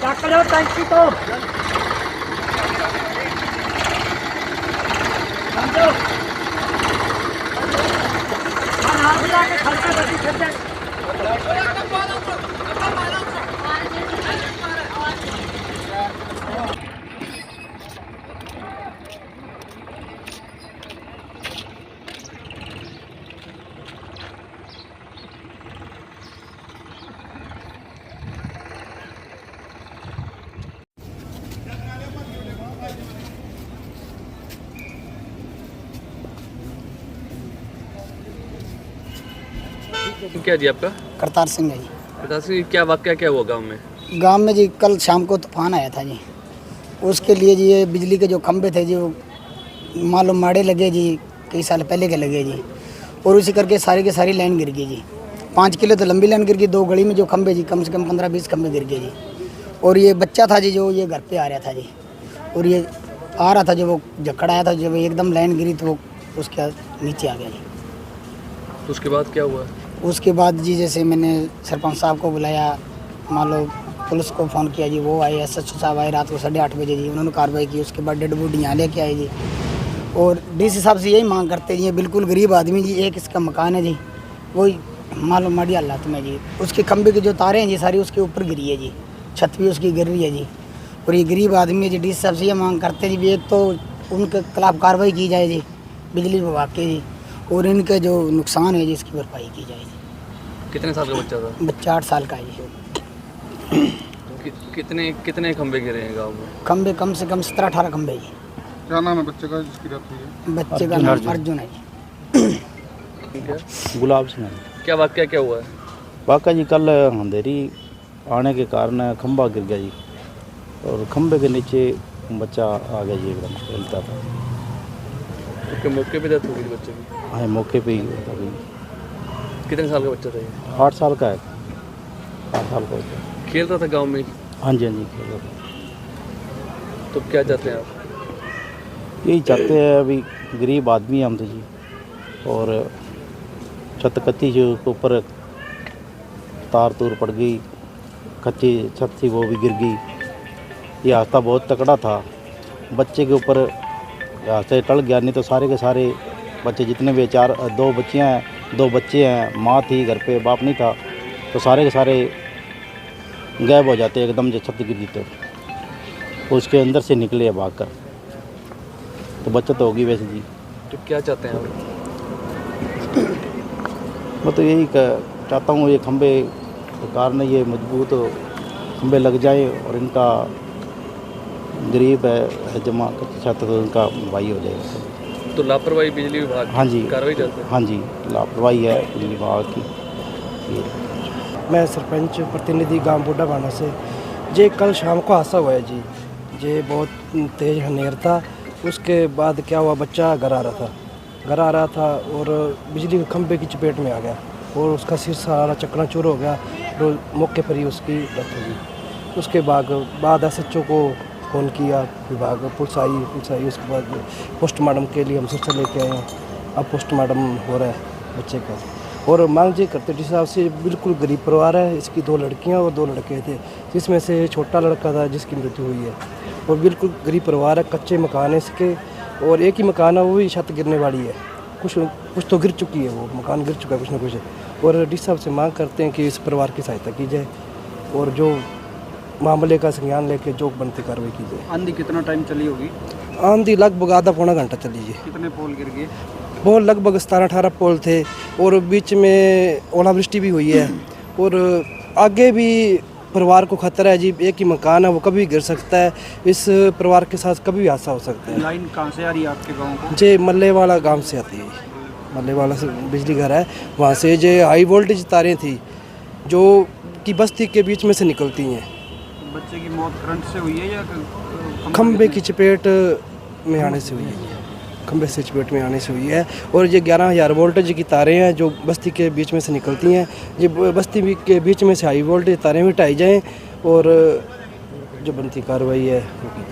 ਚੱਕ ਲਿਓ ਟੈਂਕੀ ਤੋਂ ਸਮਝੋ ਆ ਨਾਲ ਲਾ ਕੇ ਖੜਕਾ ਗੱਡੀ ਖਿੱਚੇ क्या जी आपका? करतार सिंह है जी। करतार सिंह, क्या वाकया क्या हुआ गांव में? गांव में जी कल शाम को तूफान आया था जी। उसके लिए जी ये बिजली के जो खंभे थे जी वो मालूम माड़े लगे जी, कई साल पहले के लगे जी, और उसी करके सारी की सारी लाइन गिर गई जी। 5 किलो तो लंबी लाइन गिर गई, 2 गली में जो खंभे जी कम से कम 15-20 खंभे गिर गए जी। और ये बच्चा था जी जो ये घर पे आ रहा था जी, और ये आ रहा था जो वो झक्कड़ आया था, जब एकदम लाइन गिरी तो वो उसके नीचे आ गया जी। तो उसके बाद क्या हुआ? उसके बाद जी जैसे मैंने सरपंच साहब को बुलाया, मान लो पुलिस को फ़ोन किया जी, वो आए, SHO साहब आए रात को 8:30 बजे जी, उन्होंने कार्रवाई की। उसके बाद डेड बॉडी यहाँ लेके आए जी। और DC साहब से यही मांग करते जी, बिल्कुल गरीब आदमी जी, एक इसका मकान है जी, वही मालूम माड़ी हालात में जी। उसके खंभे की जो तारें हैं जी सारी उसके ऊपर गिरी है जी, छत भी उसकी गिर रही है जी। और ये गरीब आदमी है जी, DC साहब से ये मांग करते जी, एक तो उनके खिलाफ कार्रवाई की जाए जी बिजली विभाग के जी, और इनके जो नुकसान है जी इसकी भरपाई की जाए जी। कितने साल का बच्चा था? बच्चा 8 साल का है जी। कितने खंबे गिरे हैं गांव में? खंबे कम से कम 17-18 खंबे जी। क्या नाम है बच्चे का जिसकी डेथ हुई है? बच्चे का नाम अर्जुन है जी। क्या गुलाब सिंह। क्या वाकया क्या हुआ है? वाकई जी कल अंधेरी आने के कारण खंबा गिर गया जी, और खंबे के नीचे बच्चा आ गया जी, एकदम खेलता था। उसके मौके पे डेथ हो गई बच्चे की? हाँ, मौके पे ही हो गई। कितने साल का बच्चा था ये? 8 साल का है, 8 साल का बच्चा। खेल रहा था गांव में? हाँ जी, हाँ जी, खेल रहा था। तो क्या चाहते हैं आप? यही चाहते हैं, अभी गरीब आदमी हम तो जी, और छत कच्ची जो ऊपर तार तूर पड़ गई, कच्ची छत थी वो भी गिर गई। ये हादसा बहुत तकड़ा था, बच्चे के ऊपर हादसा टल गया, नहीं तो सारे के सारे बच्चे जितने भी 2 बच्चियाँ हैं, 2 बच्चे हैं, माँ थी घर पे, बाप नहीं था, तो सारे के सारे गायब हो जाते एकदम जब छत गिरी तो उसके अंदर से निकले भाग कर, तो बचत होगी वैसे जी। तो क्या चाहते हैं आप? मैं तो यही चाहता हूँ, ये खंबे सरकार ने ये मजबूत खंबे लग जाए, और इनका गरीब है जमा छत तो इनका भाई हो जाएगा। तो लापरवाही बिजली विभाग? हाँ जी, कार्रवाई चाहते हैं? हाँ जी, लापरवाही है बिजली विभाग की। मैं सरपंच प्रतिनिधि गांव बूढ़ा भाना से। जे कल शाम को हादसा हुआ है जी, जे बहुत तेज़ हनेर था। उसके बाद क्या हुआ, बच्चा घर आ रहा था और बिजली के खंभे की चपेट में आ गया, और उसका सिर सारा चकनाचूर हो गया, तो मौके पर ही उसकी डेथ हो गई। उसके बाद SHO को फ़ोन किया, विभाग पुलिस आई। उसके बाद पोस्टमार्टम के लिए हम सिरसा लेके आए हैं। अब पोस्टमार्टम हो रहा है बच्चे का, और मांग जी करते डी साहब से, बिल्कुल गरीब परिवार है, इसकी 2 लड़कियां और 2 लड़के थे, जिसमें से छोटा लड़का था जिसकी मृत्यु हुई है। और बिल्कुल गरीब परिवार है, कच्चे मकान है इसके, और एक ही मकान है, वो भी छत गिरने वाली है, कुछ तो गिर चुकी है, वो मकान गिर चुका है कुछ ना कुछ। और डी साहब से मांग करते हैं कि इस परिवार की सहायता की जाए, और जो मामले का संज्ञान लेके जो बनती कार्रवाई की जाए। आंधी कितना टाइम चली होगी? आंधी लगभग आधा-पौना घंटा चली जी। कितने पोल गिर गए? पोल लगभग 17-18 पोल थे, और बीच में ओलावृष्टि भी हुई है, और आगे भी परिवार को खतरा है जी। एक ही मकान है, वो कभी गिर सकता है, इस परिवार के साथ कभी भी हादसा हो सकता है। लाइन कहाँ से आ रही है आपके गाँव को? जे मल्ले वाला गांव से आती है, मल्ले वाला से बिजली घर है, वहाँ से जे हाई वोल्टेज तारें थी जो कि बस्ती के बीच में से निकलती हैं। बच्चे की मौत करंट से हुई है या खंबे की चपेट में आने से हुई है? खंबे से चपेट में आने से हुई है। और ये 11,000 वोल्टेज की तारें हैं जो बस्ती के बीच में से निकलती हैं। ये बस्ती के बीच में से हाई वोल्टेज तारें भी हटाई जाएँ, और जो बनती कार्रवाई है वो की